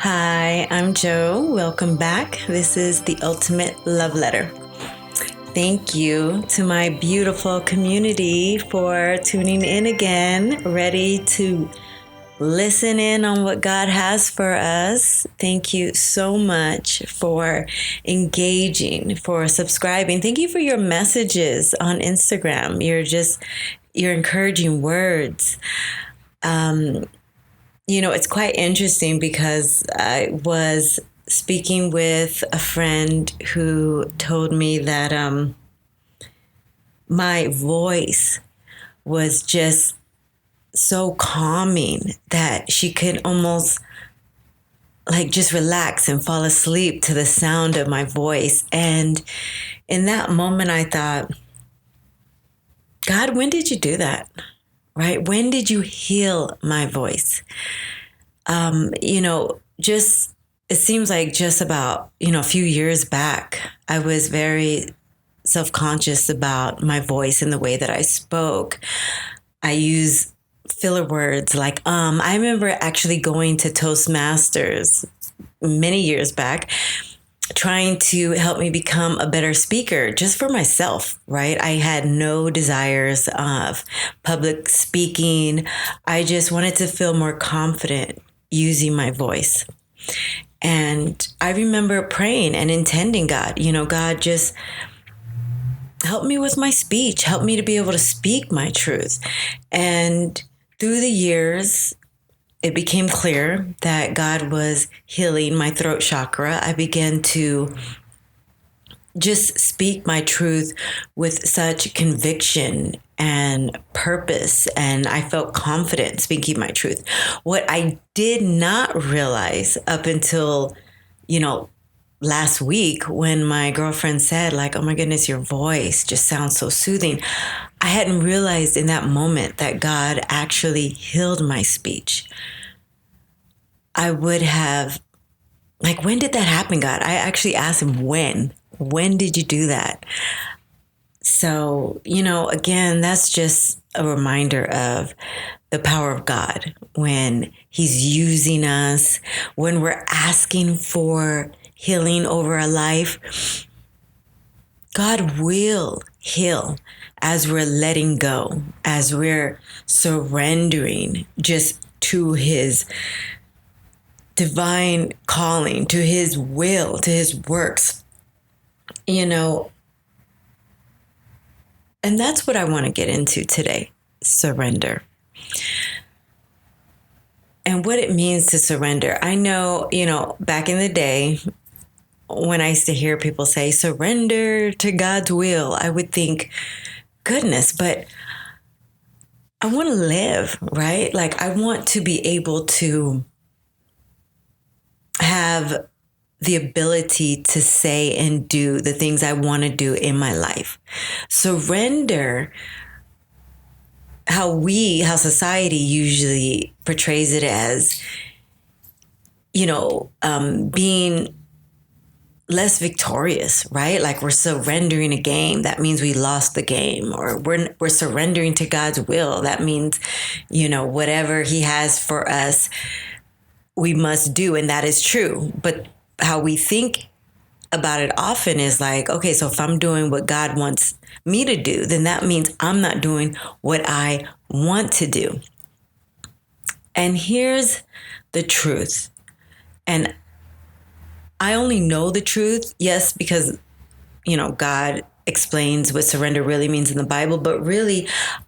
Hi, I'm Joe. Welcome back. This is the Ultimate Love Letter. Thank you to my beautiful community for tuning in again, ready to listen in on what God has for us. Thank you so much for engaging, for subscribing. Thank you for your messages on Instagram. Your encouraging words. It's quite interesting because I was speaking with a friend who told me that my voice was just so calming that she could almost like just relax and fall asleep to the sound of my voice. And in that moment, I thought, God, when did you do that? Right? When did you heal my voice? It seems like just about, a few years back, I was very self-conscious about my voice and the way that I spoke. I use filler words like, I remember actually going to Toastmasters many years back, trying to help me become a better speaker just for myself, right? I had no desires of public speaking. I just wanted to feel more confident using my voice. And I remember praying and intending God, God, just help me with my speech, help me to be able to speak my truth. And through the years, it became clear that God was healing my throat chakra. I began to just speak my truth with such conviction and purpose, and I felt confident speaking my truth. What I did not realize up until, last week when my girlfriend said like, oh my goodness, your voice just sounds so soothing. I hadn't realized in that moment that God actually healed my speech. I would have, like, when did that happen, God? I actually asked him, when did you do that? So, again, that's just a reminder of the power of God when he's using us, when we're asking for healing over our life. God will heal as we're letting go, as we're surrendering just to his divine calling, to his will, to his works, and that's what I want to get into today, surrender. And what it means to surrender. I know, back in the day, when I used to hear people say, surrender to God's will, I would think, goodness, but I want to live, right? Like, I want to be able to have the ability to say and do the things I want to do in my life. Surrender, how society usually portrays it as, being less victorious, right? Like we're surrendering a game. That means we lost the game, or we're surrendering to God's will. That means, whatever he has for us, we must do. And that is true. But how we think about it often is like, okay, so if I'm doing what God wants me to do, then that means I'm not doing what I want to do. And here's the truth. And I only know the truth, yes, because, God explains what surrender really means in the Bible, but really,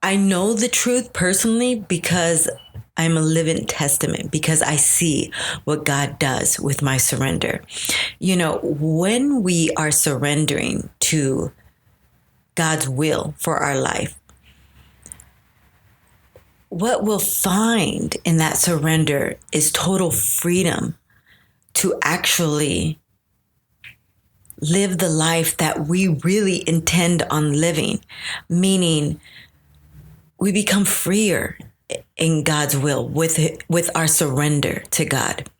I know the truth personally because I'm a living testament, because I see what God does with my surrender. When we are surrendering to God's will for our life, what we'll find in that surrender is total freedom to actually live the life that we really intend on living, meaning we become freer in God's will with our surrender to God.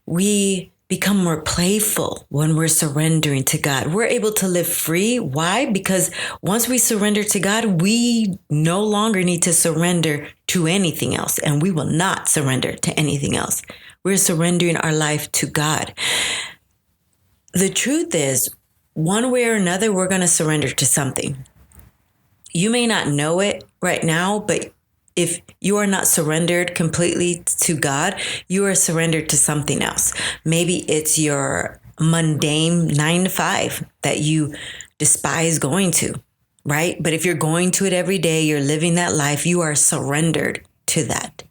We become more playful when we're surrendering to God. We're able to live free. Why? Because once we surrender to God, we no longer need to surrender to anything else, and we will not surrender to anything else. We're surrendering our life to God. The truth is, one way or another, we're going to surrender to something. You may not know it right now, but if you are not surrendered completely to God, you are surrendered to something else. Maybe it's your mundane 9 to 5 that you despise going to, right? But if you're going to it every day, you're living that life, you are surrendered to that.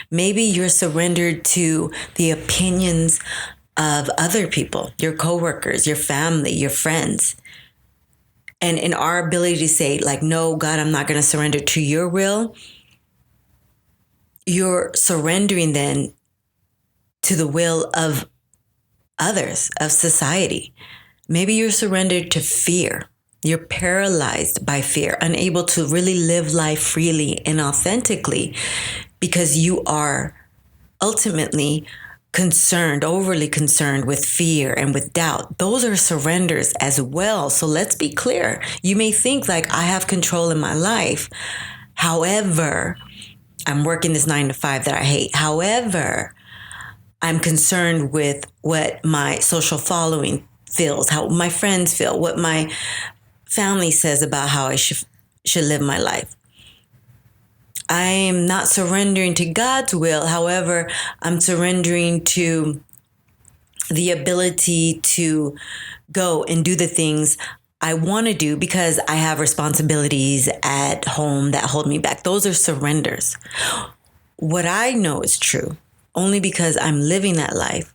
Maybe you're surrendered to the opinions of other people, your coworkers, your family, your friends. And in our ability to say, like, no, God, I'm not going to surrender to your will, you're surrendering then to the will of others, of society. Maybe you're surrendered to fear. You're paralyzed by fear, unable to really live life freely and authentically because you are ultimately concerned, overly concerned with fear and with doubt. Those are surrenders as well. So let's be clear. You may think like, I have control in my life. However, I'm working this 9 to 5 that I hate. However, I'm concerned with what my social following feels, how my friends feel, what my family says about how I should live my life. I'm not surrendering to God's will. However, I'm surrendering to the ability to go and do the things I want to do because I have responsibilities at home that hold me back. Those are surrenders. What I know is true, only because I'm living that life.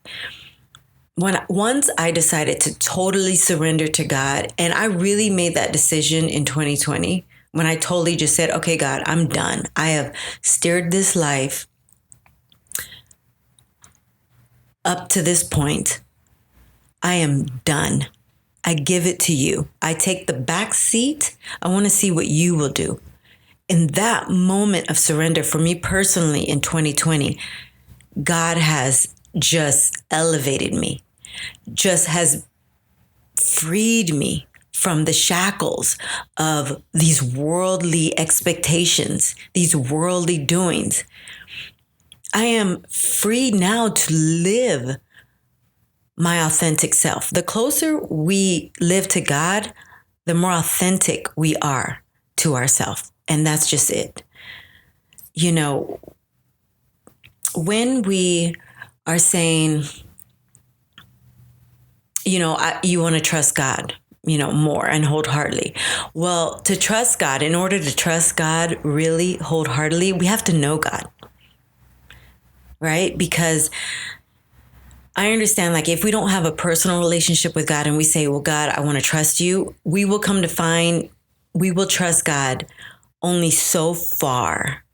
Once I decided to totally surrender to God, and I really made that decision in 2020, when I totally just said, okay, God, I'm done. I have steered this life up to this point. I am done. I give it to you. I take the back seat. I want to see what you will do. In that moment of surrender, for me personally in 2020, God has just elevated me, just has freed me from the shackles of these worldly expectations, these worldly doings. I am free now to live my authentic self. The closer we live to God, the more authentic we are to ourselves. And that's just it. You know, when we are saying, you know, you want to trust God, you know, more and wholeheartedly. Well, to trust God, in order to trust God really wholeheartedly, we have to know God, right? Because I understand, like, if we don't have a personal relationship with God and we say, well, God, I want to trust you, we will come to find we will trust God only so far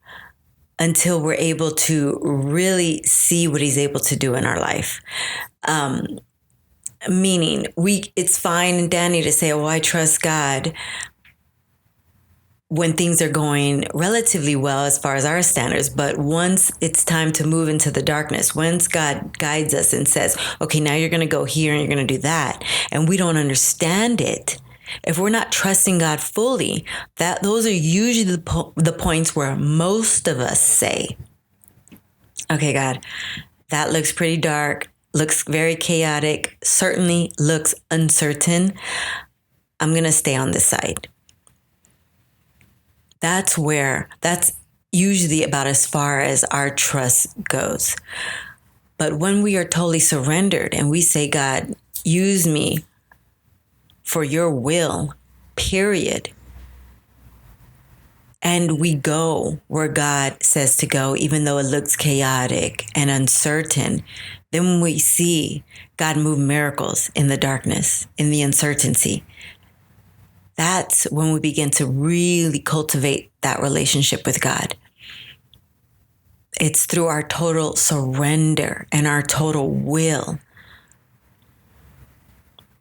until we're able to really see what he's able to do in our life. Meaning, it's fine, Danny, to say, oh, I trust God when things are going relatively well as far as our standards. But once it's time to move into the darkness, once God guides us and says, okay, now you're going to go here and you're going to do that, and we don't understand it, if we're not trusting God fully, those are usually the points where most of us say, okay, God, that looks pretty dark, looks very chaotic, certainly looks uncertain. I'm going to stay on this side. That's usually about as far as our trust goes. But when we are totally surrendered and we say, God, use me for your will, period. And we go where God says to go, even though it looks chaotic and uncertain, then we see God move miracles in the darkness, in the uncertainty. That's when we begin to really cultivate that relationship with God. It's through our total surrender and our total will.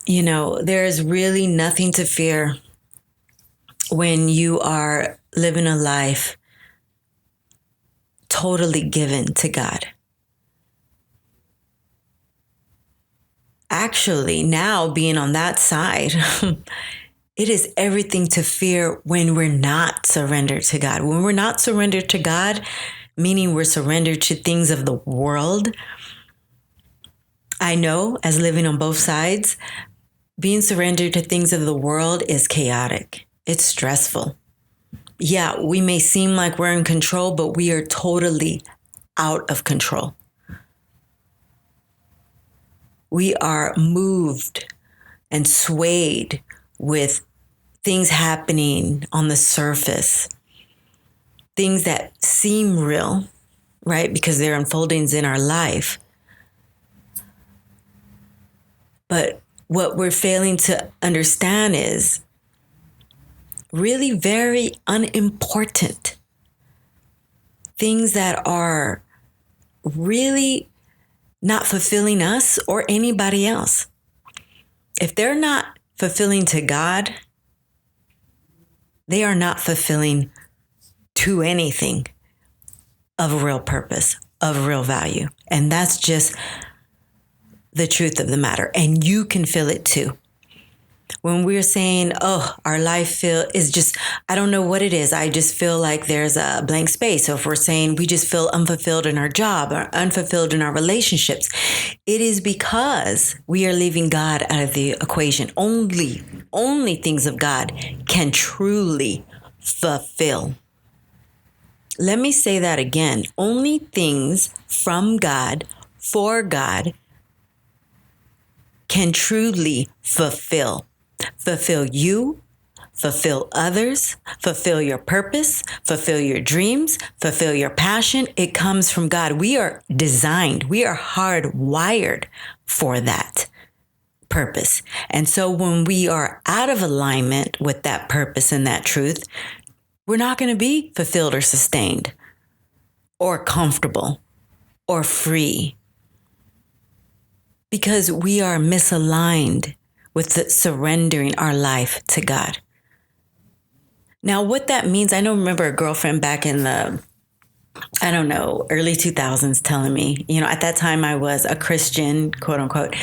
You know, there's really nothing to fear when you are living a life totally given to God. Actually, now being on that side, it is everything to fear when we're not surrendered to God. When we're not surrendered to God, meaning we're surrendered to things of the world, I know, as living on both sides, being surrendered to things of the world is chaotic. It's stressful. Yeah, we may seem like we're in control, but we are totally out of control. We are moved and swayed with things happening on the surface, things that seem real, right? Because they're unfoldings in our life. But what we're failing to understand is really very unimportant things that are really not fulfilling us or anybody else. If they're not fulfilling to God, they are not fulfilling to anything of real purpose, of real value. And that's just the truth of the matter. And you can feel it too. When we're saying, oh, our life is just, I don't know what it is. I just feel like there's a blank space. So if we're saying we just feel unfulfilled in our job or unfulfilled in our relationships, it is because we are leaving God out of the equation. Only things of God can truly fulfill. Let me say that again. Only things from God, for God, can truly fulfill. Fulfill you, fulfill others, fulfill your purpose, fulfill your dreams, fulfill your passion. It comes from God. We are designed, we are hardwired for that purpose. And so when we are out of alignment with that purpose and that truth, we're not going to be fulfilled or sustained or comfortable or free because we are misaligned with surrendering our life to God. Now, what that means, I remember a girlfriend back in the, early 2000s telling me, at that time I was a Christian, quote unquote,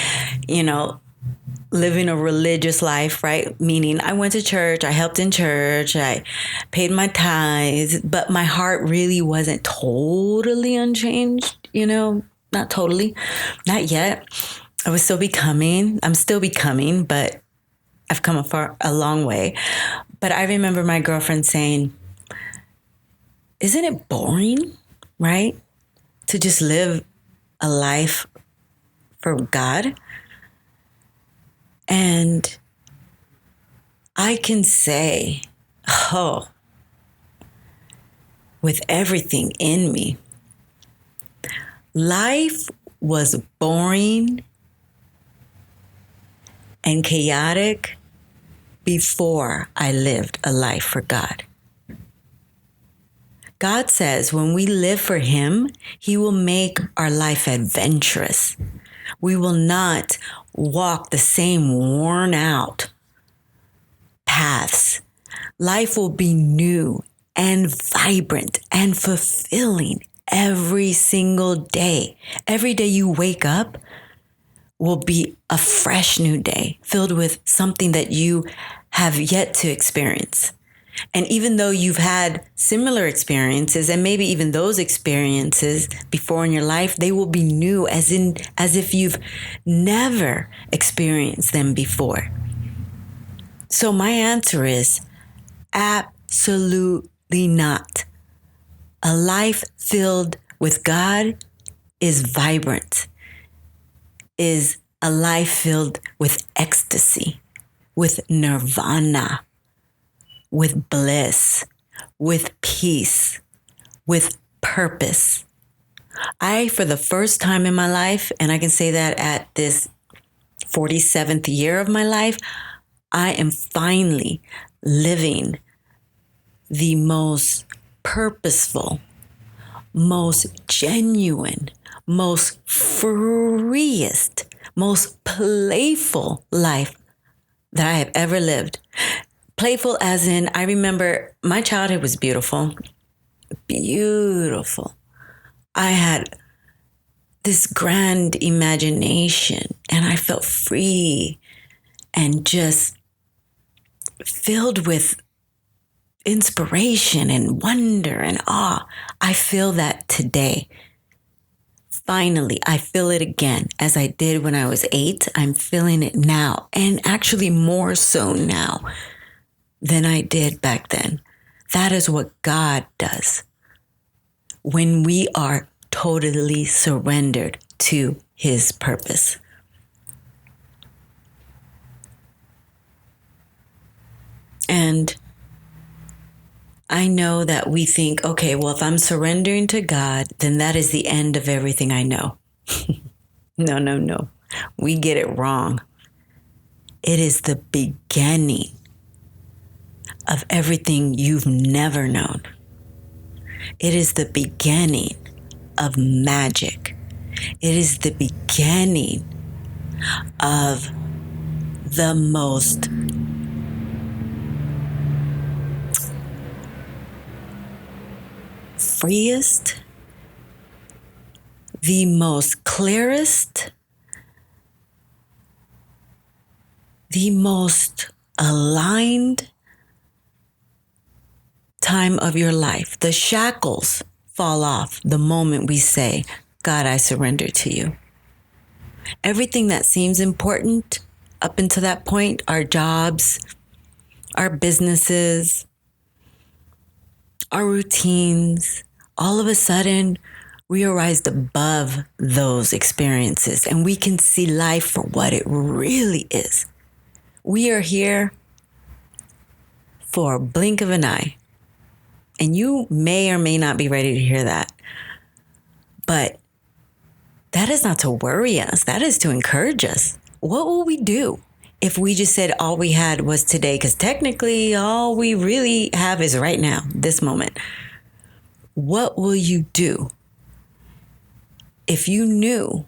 living a religious life, right? Meaning I went to church, I helped in church, I paid my tithes, but my heart really wasn't totally unchanged, not totally, not yet. I was still becoming, I'm still becoming, but I've come a long way. But I remember my girlfriend saying, isn't it boring, right? To just live a life for God? And I can say, with everything in me, life was boring and chaotic before I lived a life for God. God says when we live for Him, He will make our life adventurous. We will not walk the same worn out paths. Life will be new and vibrant and fulfilling every single day. Every day you wake up will be a fresh new day filled with something that you have yet to experience. And even though you've had similar experiences and maybe even those experiences before in your life, they will be new as if you've never experienced them before. So my answer is absolutely not. A life filled with God is vibrant, is a life filled with ecstasy, with nirvana, with bliss, with peace, with purpose. For the first time in my life, and I can say that at this 47th year of my life, I am finally living the most purposeful, most genuine, most freest, most playful life that I have ever lived. Playful as in, I remember my childhood was beautiful. Beautiful. I had this grand imagination and I felt free and just filled with inspiration and wonder and awe. I feel that today. finally, I feel it again as I did when I was 8. I'm feeling it now, and actually more so now than I did back then. That is what God does when we are totally surrendered to his purpose. And I know that we think, okay, well, if I'm surrendering to God, then that is the end of everything I know. No, no, no. We get it wrong. It is the beginning of everything you've never known. It is the beginning of magic. It is the beginning of the most freest, the most clearest, the most aligned time of your life. The shackles fall off the moment we say, God, I surrender to you. Everything that seems important up until that point, our jobs, our businesses, our routines, all of a sudden, we are raised above those experiences and we can see life for what it really is. We are here for a blink of an eye. And you may or may not be ready to hear that. But that is not to worry us. That is to encourage us. What will we do if we just said all we had was today? Because technically all we really have is right now, this moment. What will you do if you knew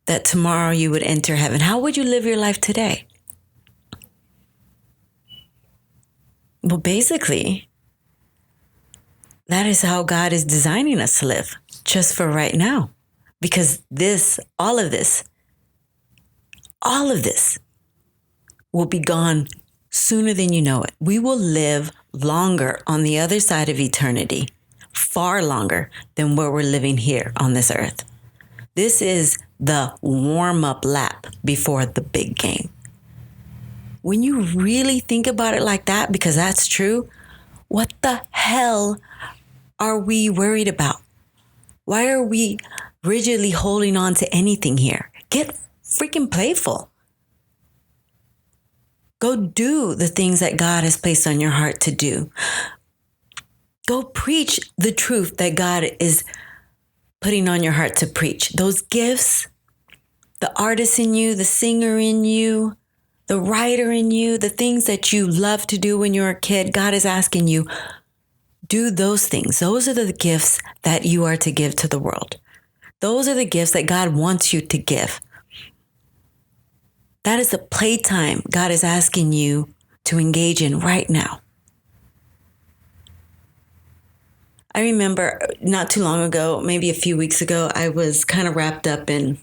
that tomorrow you would enter heaven? How would you live your life today? Well, basically, that is how God is designing us to live, just for right now. Because all of this will be gone sooner than you know it. We will live longer on the other side of eternity, far longer than where we're living here on this earth. This is the warm-up lap before the big game. When you really think about it like that, because that's true, what the hell are we worried about? Why are we rigidly holding on to anything here? Get freaking playful. Go do the things that God has placed on your heart to do. Go preach the truth that God is putting on your heart to preach. Those gifts, the artist in you, the singer in you, the writer in you, the things that you love to do when you're a kid, God is asking you, do those things. Those are the gifts that you are to give to the world. Those are the gifts that God wants you to give. That is the playtime God is asking you to engage in right now. I remember not too long ago, maybe a few weeks ago, I was kind of wrapped up in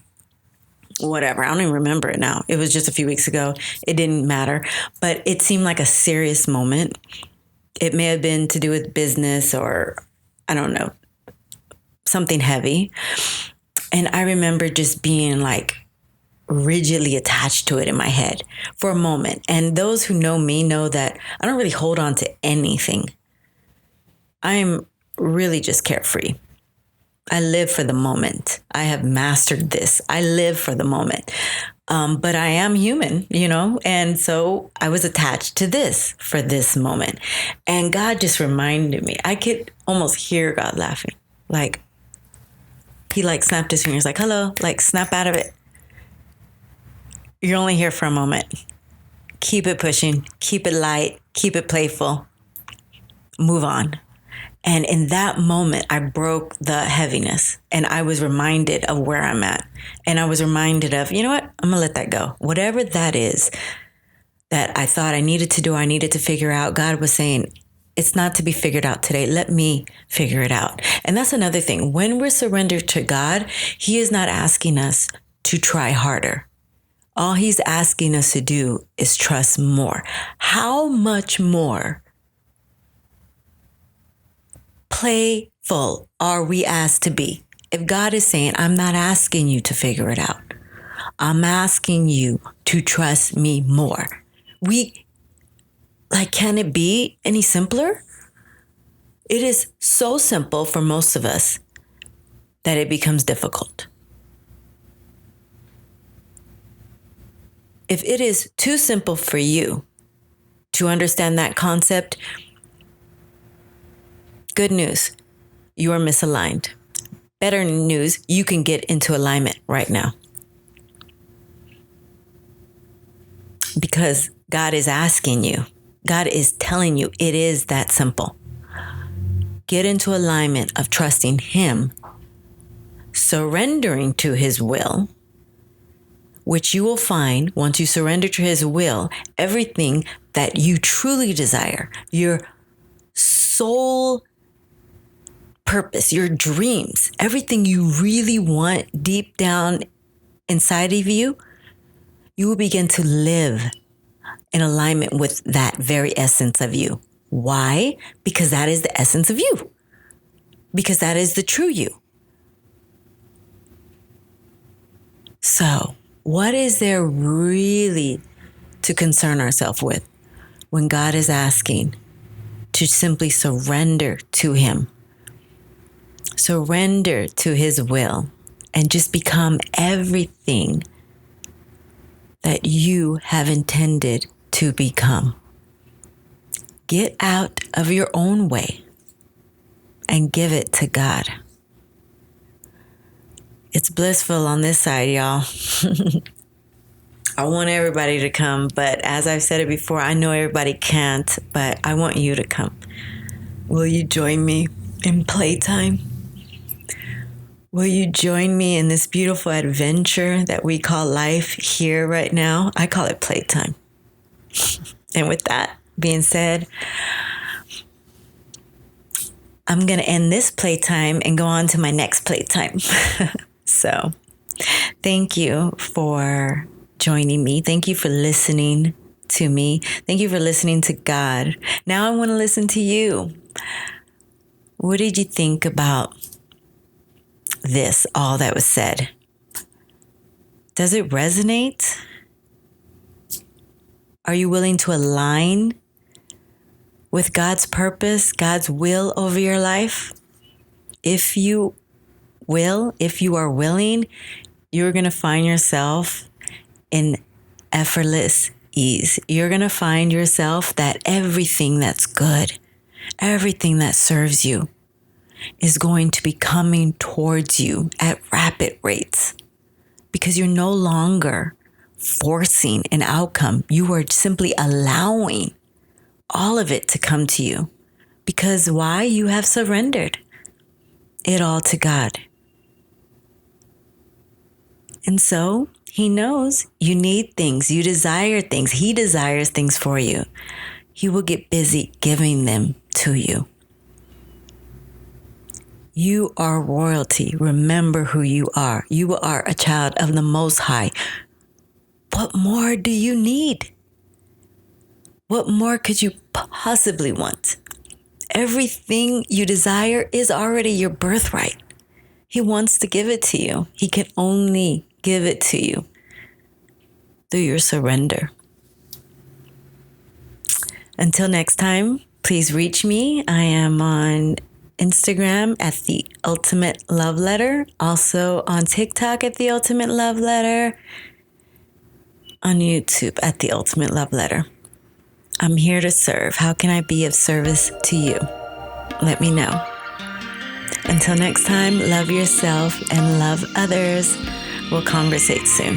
whatever. I don't even remember it now. It was just a few weeks ago. It didn't matter, but it seemed like a serious moment. It may have been to do with business or, I don't know, something heavy. And I remember just being like rigidly attached to it in my head for a moment. And those who know me know that I don't really hold on to anything. I'm really just carefree. I live for the moment. I have mastered this. I live for the moment. But I am human, and so I was attached to this for this moment. And God just reminded me, I could almost hear God laughing. Like, he snapped his fingers like, hello, snap out of it. You're only here for a moment. Keep it pushing, keep it light, keep it playful, move on. And in that moment, I broke the heaviness and I was reminded of where I'm at. And I was reminded of, you know what? I'm going to let that go. Whatever that is that I thought I needed to do, I needed to figure out. God was saying, it's not to be figured out today. Let me figure it out. And that's another thing. When we're surrendered to God, he is not asking us to try harder. All he's asking us to do is trust more. How much more playful are we asked to be If God is saying, I'm not asking you to figure it out, I'm asking you to trust me more. Can it be any simpler? It is so simple for most of us that it becomes difficult. If it is too simple for you to understand that concept, good news, you are misaligned. Better news, you can get into alignment right now. Because God is asking you, God is telling you it is that simple. Get into alignment of trusting Him, surrendering to His will, which you will find once you surrender to His will, everything that you truly desire, your soul purpose, your dreams, everything you really want deep down inside of you, you will begin to live in alignment with that very essence of you. Why? Because that is the essence of you. Because that is the true you. So, what is there really to concern ourselves with when God is asking to simply surrender to Him? Surrender to His will and just become everything that you have intended to become. Get out of your own way and give it to God. It's blissful on this side, y'all. I want everybody to come, but as I've said it before, I know everybody can't, but I want you to come. Will you join me in playtime? Will you join me in this beautiful adventure that we call life here right now? I call it playtime. And with that being said, I'm going to end this playtime and go on to my next playtime. So thank you for joining me. Thank you for listening to me. Thank you for listening to God. Now I want to listen to you. What did you think about this, all that was said? Does it resonate? Are you willing to align with God's purpose, God's will over your life? If you are willing, you're going to find yourself in effortless ease. You're going to find yourself that everything that's good, everything that serves you is going to be coming towards you at rapid rates because you're no longer forcing an outcome. You are simply allowing all of it to come to you. Because why? You have surrendered it all to God. And so He knows you need things, you desire things. He desires things for you. He will get busy giving them to you. You are royalty. Remember who you are. You are a child of the Most High. What more do you need? What more could you possibly want? Everything you desire is already your birthright. He wants to give it to you. He can only give it to you through your surrender. Until next time, please reach me. I am on Instagram at The Ultimate Love Letter. Also on TikTok at The Ultimate Love Letter. On YouTube at The Ultimate Love Letter. I'm here to serve. How can I be of service to you? Let me know. Until next time, love yourself and love others. We'll conversate soon.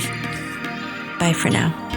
Bye for now.